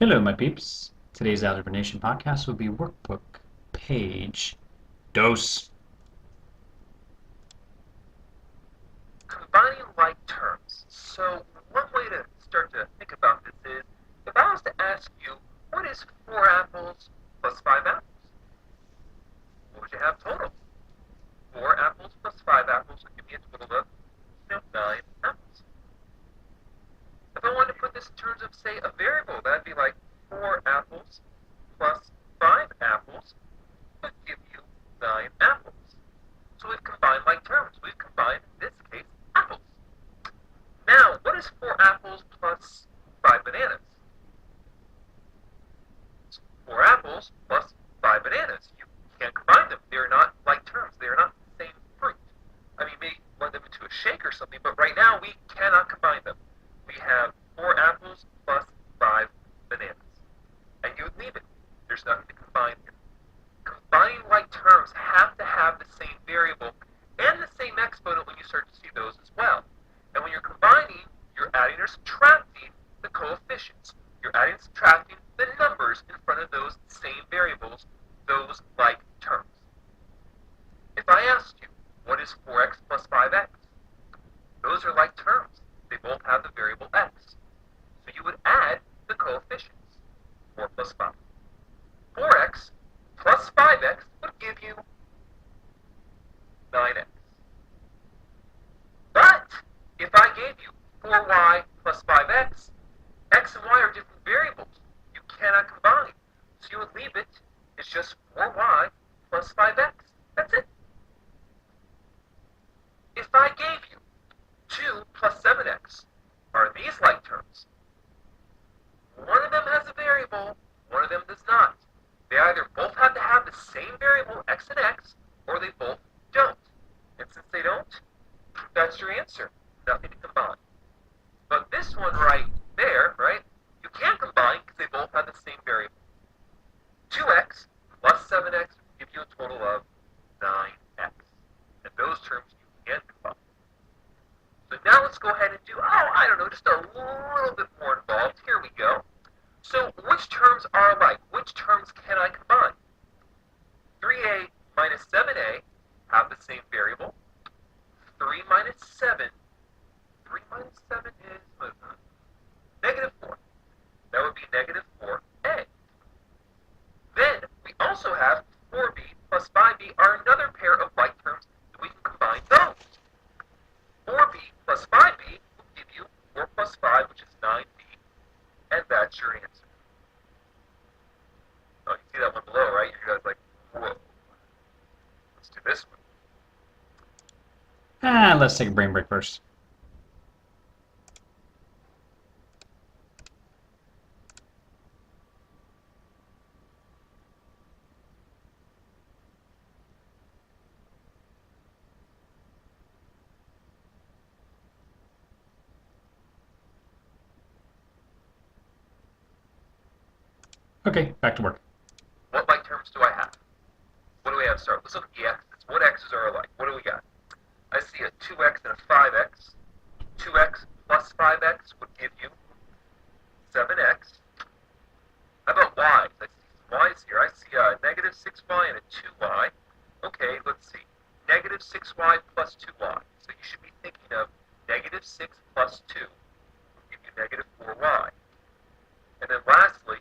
Hello, my peeps. Today's Algebra Nation podcast will be workbook page dos. Combining like terms. So one way to start to think about this is, if I was to ask you, what is 4 apples plus 5 apples? What would you have total? 4 apples plus 5 apples would give me a total of 9 apples. If I wanted to put this in terms of, say, a variable, that'd be like 4 apples plus 5 apples would give you 9 apples. So we've combined like terms. We've combined, in this case, apples. Now, what is 4 apples plus 5 bananas? It's 4 apples plus 5 bananas. You can't combine them. They're not like terms. They are not the same fruit. I mean, maybe blend them into a shake or something, but right now we cannot combine them. We have 4 apples plus 5 bananas. And you would leave it. There's nothing to combine here. Combining like terms have to have the same variable and the same exponent when you start to see those as well. And when you're combining, you're adding or subtracting the coefficients. You're adding and subtracting the numbers in front of those same variables, those like terms. If I asked you, what is 4x plus 5x? Those are like terms. They both have the variable x. So you would add the coefficients, 4 plus 5. 4x plus 5x would give you 9x. But if I gave you 4y plus 5x, x and y are different variables. You cannot combine. So you would leave it. It's just 4y plus 5x. That's it. If I gave you 2 plus 7x, are these like terms? One of them has a variable, one of them does not. They either both have to have the same variable, x and x, or they both don't. And since they don't, that's your answer. Nothing to combine. But this one right there, right, you can combine because they both have the same variable. 2x plus 7x will give you a total of 9x. And those terms you can combine. So now let's go ahead and do, I don't know, just a little bit more involved. Here we go. So which terms are alike? Which terms can I combine? 3a minus 7a have the same variable. 3 minus 7. 3 minus 7 is negative 4. That would be negative 4a. Then we also have 4b plus 5b are another pair of like terms that we can combine those. 4b plus 5b will give you 4 plus 5, which is 9b, and that's your answer. Oh, you see that one below, right? You guys like, whoa. Let's do this one. Let's take a brain break first. Okay, back to work. What like terms do I have? What do we have to start? Let's look at the x's. What x's are alike? What do we got? I see a 2x and a 5x. 2x plus 5x would give you 7x. How about y's? I see some y's here. I see a negative 6y and a 2y. Okay, let's see. Negative 6y plus 2y. So you should be thinking of negative 6 plus 2 will give you negative 4y. And then lastly,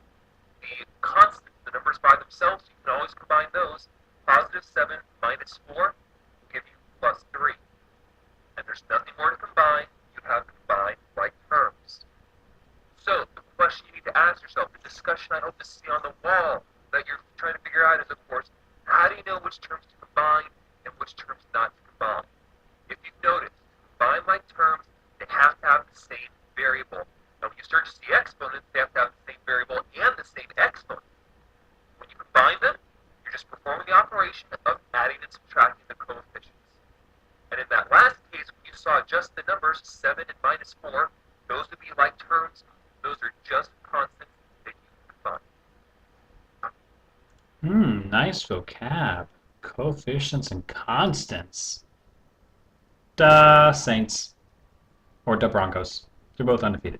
the constants, the numbers by themselves, you can always combine those. Positive 7 minus 4 will give you plus 3. And there's nothing more to combine. You have combined like terms. So the question you need to ask yourself, the discussion I hope to see on the wall that you're trying to figure out is, of course, how do you know which terms to combine and which terms not to combine? If you've noticed, to combine like terms, they have to have the same variable. Now, when you start to see exponents, they have to have the same variable and the same exponent. When you combine them, you're just performing the operation of adding and subtracting the coefficients. And in that last case, when you saw just the numbers, 7 and minus 4, those would be like terms. Those are just constants that you can combine. Nice vocab. Coefficients and constants. Duh, Saints. Or duh, Broncos. They're both undefeated.